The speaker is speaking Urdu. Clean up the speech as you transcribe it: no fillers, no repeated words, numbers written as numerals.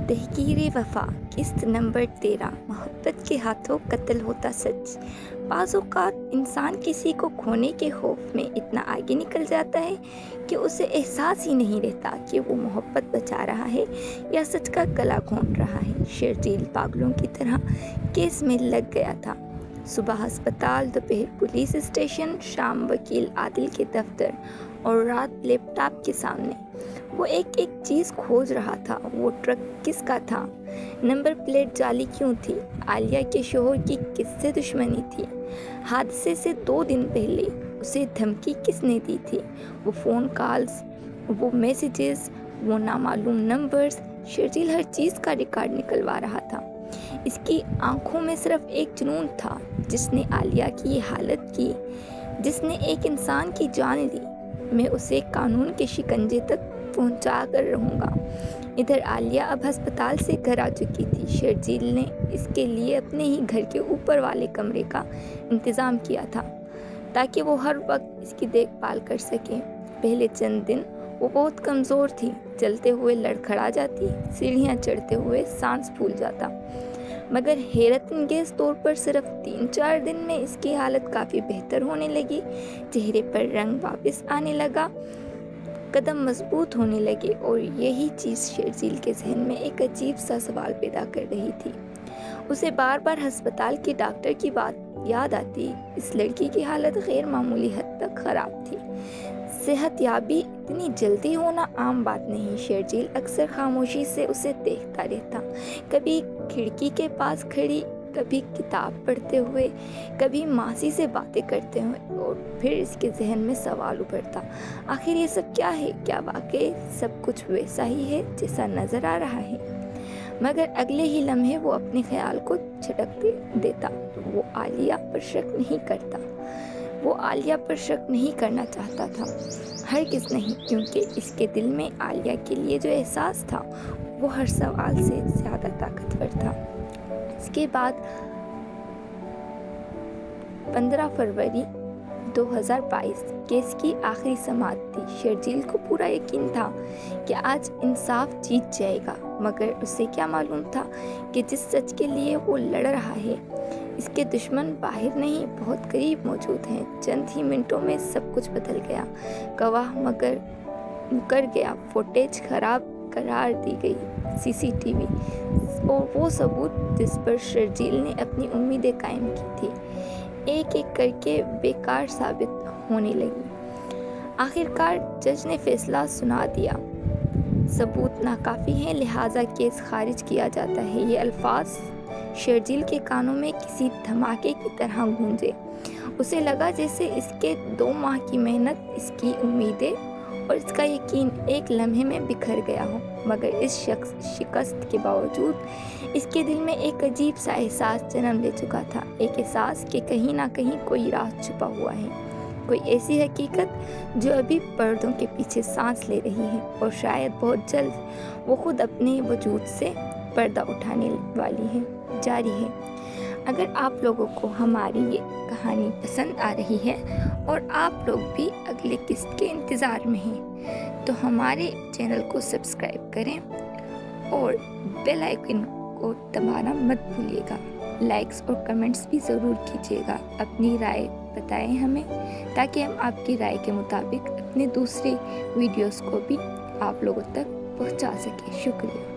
تحقیر وفا قسط نمبر 13 محبت کے ہاتھوں قتل ہوتا سچ۔ بعض اوقات انسان کسی کو کھونے کے خوف میں اتنا آگے نکل جاتا ہے کہ اسے احساس ہی نہیں رہتا کہ وہ محبت بچا رہا ہے یا سچ کا گلا گھونٹ رہا ہے۔ شرجیل پاگلوں کی طرح کیس میں لگ گیا تھا۔ صبح ہسپتال، دوپہر پولیس اسٹیشن، شام وکیل عادل کے دفتر اور رات لیپ ٹاپ کے سامنے۔ وہ ایک ایک چیز کھوج رہا تھا۔ وہ ٹرک کس کا تھا؟ نمبر پلیٹ جعلی کیوں تھی؟ عالیہ کے شوہر کی کس سے دشمنی تھی؟ حادثے سے 2 دن پہلے اسے دھمکی کس نے دی تھی؟ وہ فون کالز، وہ میسیجز، وہ نامعلوم نمبرز۔ شرجیل ہر چیز کا ریکارڈ نکلوا رہا تھا۔ اس کی آنکھوں میں صرف ایک جنون تھا جس نے عالیہ کی یہ حالت کی، جس نے ایک انسان کی جان لی۔ میں اسے قانون کے شکنجے تک پہنچا کر رہوں گا۔ ادھر عالیہ اب ہسپتال سے گھر آ چکی تھی۔ شرجیل نے اس کے لیے اپنے ہی گھر کے اوپر والے کمرے کا انتظام کیا تھا تاکہ وہ ہر وقت اس کی دیکھ بھال کر سکے۔ پہلے چند دن وہ بہت کمزور تھی، چلتے ہوئے لڑکھڑا جاتی، سیڑھیاں چڑھتے ہوئے سانس پھول جاتا، مگر حیرت انگیز طور پر صرف 3-4 دن میں اس کی حالت کافی بہتر ہونے لگی۔ چہرے پر رنگ واپس آنے لگا، قدم مضبوط ہونے لگے، اور یہی چیز شرجیل کے ذہن میں ایک عجیب سا سوال پیدا کر رہی تھی۔ اسے بار بار ہسپتال کے ڈاکٹر کی بات یاد آتی۔ اس لڑکی کی حالت غیر معمولی حد تک خراب تھی۔ صحت یابی اتنی جلدی ہونا عام بات نہیں۔ شرجیل اکثر خاموشی سے اسے دیکھتا رہتا، کبھی کھڑکی کے پاس کھڑی، کبھی کتاب پڑھتے ہوئے، کبھی ماسی سے باتیں کرتے ہوئے، اور پھر اس کے ذہن میں سوال ابھرتا، آخر یہ سب کیا ہے؟ کیا واقعی سب کچھ ویسا ہی ہے جیسا نظر آ رہا ہے؟ مگر اگلے ہی لمحے وہ اپنے خیال کو جھٹک دیتا۔ وہ عالیہ پر شک نہیں کرتا۔ وہ عالیہ پر شک نہیں کرنا چاہتا تھا، ہرگز نہیں، کیونکہ اس کے دل میں عالیہ کے لیے جو احساس تھا وہ ہر سوال سے زیادہ طاقتور تھا۔ اس کے بعد 15 فروری 2022 کیس کی آخری سماعت تھی۔ شرجیل کو پورا یقین تھا کہ آج انصاف جیت جائے گا، مگر اسے کیا معلوم تھا کہ جس سچ کے لیے وہ لڑ رہا ہے، اس کے دشمن باہر نہیں، بہت قریب موجود ہیں۔ چند ہی منٹوں میں سب کچھ بدل گیا۔ گواہ مکر گیا، فوٹیج خراب قرار دی گئی، CCTV اور وہ ثبوت جس پر شرجیل نے اپنی امیدیں قائم کی تھی، ایک ایک کر کے بیکار ثابت ہونے لگی۔ آخرکار جج نے فیصلہ سنا دیا، ثبوت ناکافی ہیں، لہٰذا کیس خارج کیا جاتا ہے۔ یہ الفاظ شرجیل کے کانوں میں کسی دھماکے کی طرح گونجے۔ اسے لگا جیسے اس کے 2 ماہ کی محنت، اس کی امیدیں اور اس کا یقین ایک لمحے میں بکھر گیا ہو۔ مگر اس شکست کے باوجود اس کے دل میں ایک عجیب سا احساس جنم لے چکا تھا، ایک احساس کہ کہیں نہ کہیں کوئی راز چھپا ہوا ہے، کوئی ایسی حقیقت جو ابھی پردوں کے پیچھے سانس لے رہی ہے، اور شاید بہت جلد وہ خود اپنے وجود سے پردہ اٹھانے والی ہے۔ جاری ہے۔ اگر آپ لوگوں کو ہماری یہ کہانی پسند آ رہی ہے اور آپ لوگ بھی اگلے قسط کے انتظار میں ہیں تو ہمارے چینل کو سبسکرائب کریں اور بیل آئیکن کو دبانا مت بھولیے گا۔ لائکس اور کمنٹس بھی ضرور کیجیے گا۔ اپنی رائے بتائیں ہمیں تاکہ ہم آپ کی رائے کے مطابق اپنے دوسرے ویڈیوز کو بھی آپ لوگوں تک پہنچا سکیں۔ شکریہ۔